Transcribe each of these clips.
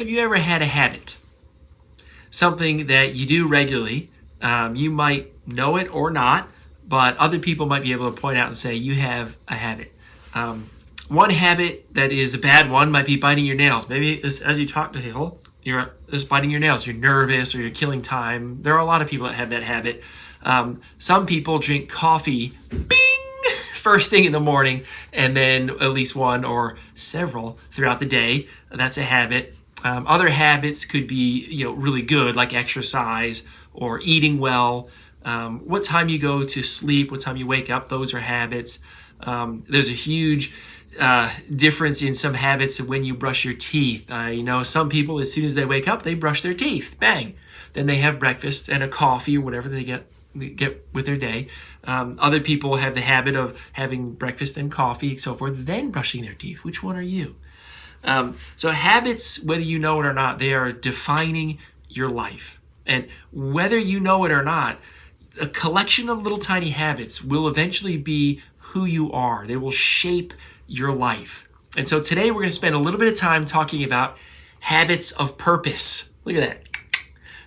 Have you ever had a habit? Something that you do regularly. You might know it or not, but other people might be able to point out and say, you have a habit. One habit that is a bad one might be biting your nails. Maybe as you talk to people, you're just biting your nails. You're nervous or you're killing time. There are a lot of people that have that habit. Some people drink coffee, bing, first thing in the morning, and then at least one or several throughout the day. That's a habit. Other habits could be, really good, like exercise or eating well. What time you go to sleep, what time you wake up, those are habits. There's a huge difference in some habits of when you brush your teeth. Some people, as soon as they wake up, they brush their teeth, bang. Then they have breakfast and a coffee or whatever they get with their day. Other people have the habit of having breakfast and coffee, so forth, then brushing their teeth. Which one are you? So habits, whether you know it or not, they are defining your life. And whether you know it or not, a collection of little tiny habits will eventually be who you are. They will shape your life. And so today we're going to spend a little bit of time talking about habits of purpose. Look at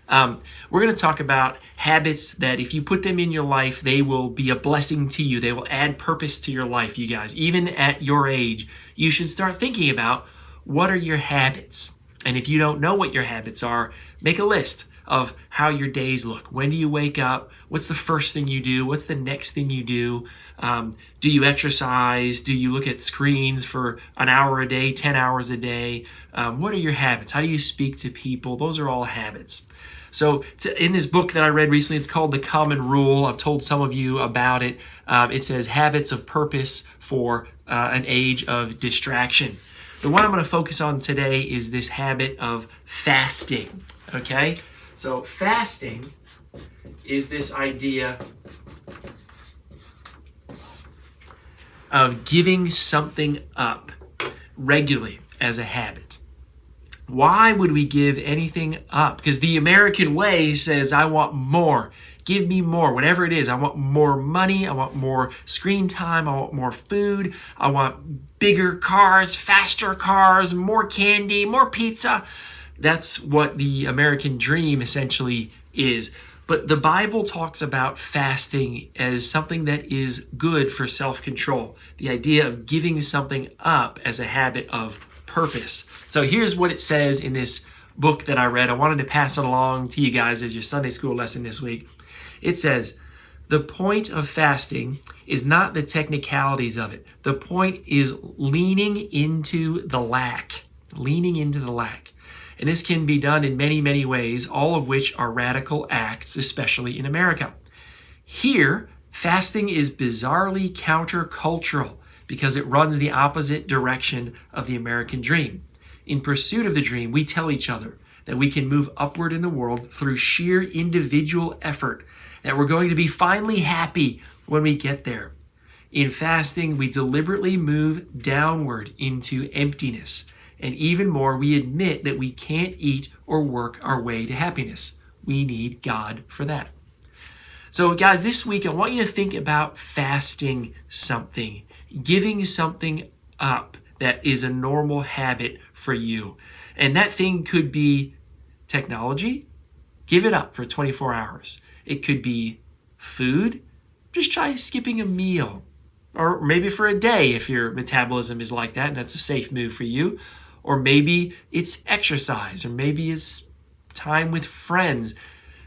that. We're going to talk about habits that if you put them in your life, they will be a blessing to you. They will add purpose to your life, you guys. Even at your age, you should start thinking about what are your habits. And if you don't know what your habits are, make a list of how your days look. When do you wake up? What's the first thing you do? What's the next thing you do? Do you exercise? Do you look at screens for an hour a day, 10 hours a day? What are your habits? How do you speak to people? Those are all habits. So in this book that I read recently, it's called The Common Rule. I've told some of you about it. It says habits of purpose for an age of distraction. The one I'm going to focus on today is this habit of fasting, okay? So fasting is this idea of giving something up regularly as a habit. Why would we give anything up? Because the American way says, I want more. Give me more, whatever it is. I want more money. I want more screen time. I want more food. I want bigger cars, faster cars, more candy, more pizza. That's what the American dream essentially is. But the Bible talks about fasting as something that is good for self-control. The idea of giving something up as a habit of purpose. So here's what it says in this book that I read. I wanted to pass it along to you guys as your Sunday school lesson this week. It says, the point of fasting is not the technicalities of it. The point is leaning into the lack. Leaning into the lack. And this can be done in many, many ways, all of which are radical acts, especially in America. Here, fasting is bizarrely countercultural because it runs the opposite direction of the American dream. In pursuit of the dream, we tell each other that we can move upward in the world through sheer individual effort, that we're going to be finally happy when we get there. In fasting, we deliberately move downward into emptiness. And even more, we admit that we can't eat or work our way to happiness. We need God for that. So guys, this week I want you to think about fasting something, giving something up that is a normal habit for you. And that thing could be technology. Give it up for 24 hours. It could be food. Just try skipping a meal. Or maybe for a day if your metabolism is like that and that's a safe move for you. Or maybe it's exercise. Or maybe it's time with friends.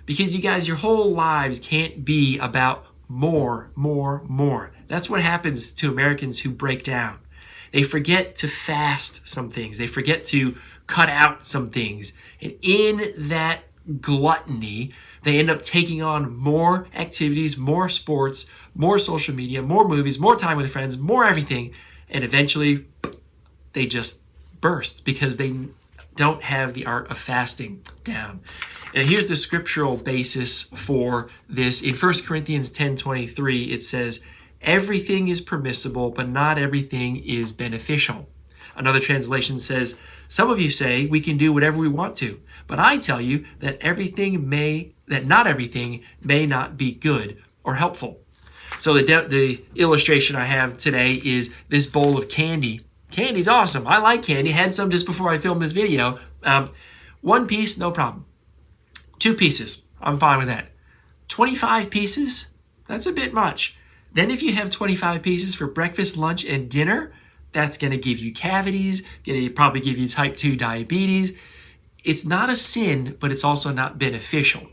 Because you guys, your whole lives can't be about more. That's what happens to Americans who break down. They forget to fast some things. They forget to cut out some things. And in that gluttony, they end up taking on more activities, more sports, more social media, more movies, more time with friends, more everything. And eventually, they just burst because they don't have the art of fasting down. And here's the scriptural basis for this. In 1 Corinthians 10:23, it says, everything is permissible, but not everything is beneficial. Another translation says, some of you say we can do whatever we want to, but I tell you that not everything may not be good or helpful. So the illustration I have today is this bowl of candy. Candy's awesome. I like candy. Had some just before I filmed this video. 1 piece, no problem. 2 pieces, I'm fine with that. 25 pieces, that's a bit much. Then if you have 25 pieces for breakfast, lunch, and dinner, that's going to give you cavities, going to probably give you type 2 diabetes. It's not a sin, but it's also not beneficial.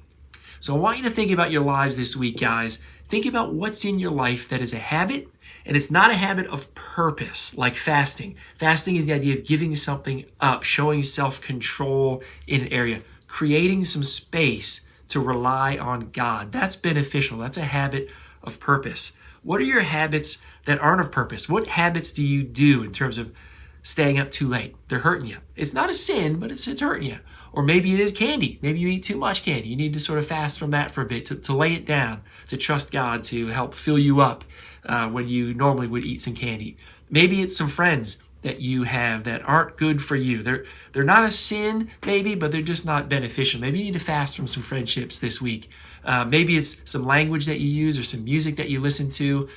So I want you to think about your lives this week, guys. Think about what's in your life that is a habit, and it's not a habit of purpose, like fasting. Fasting is the idea of giving something up, showing self-control in an area, creating some space to rely on God. That's beneficial. That's a habit of purpose. What are your habits that aren't of purpose? What habits do you do in terms of staying up too late? They're hurting you. It's not a sin, but it's hurting you. Or maybe it is candy. Maybe you eat too much candy. You need to sort of fast from that for a bit, to lay it down, to trust God to help fill you up when you normally would eat some candy. Maybe it's some friends that you have that aren't good for you. They're not a sin, maybe, but they're just not beneficial. Maybe you need to fast from some friendships this week. Maybe it's some language that you use or some music that you listen to.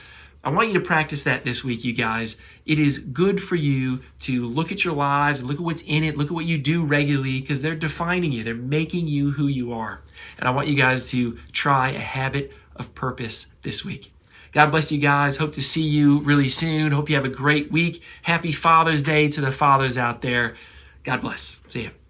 I want you to practice that this week, you guys. It is good for you to look at your lives, look at what's in it, look at what you do regularly, because they're defining you. They're making you who you are. And I want you guys to try a habit of purpose this week. God bless you guys. Hope to see you really soon. Hope you have a great week. Happy Father's Day to the fathers out there. God bless. See you.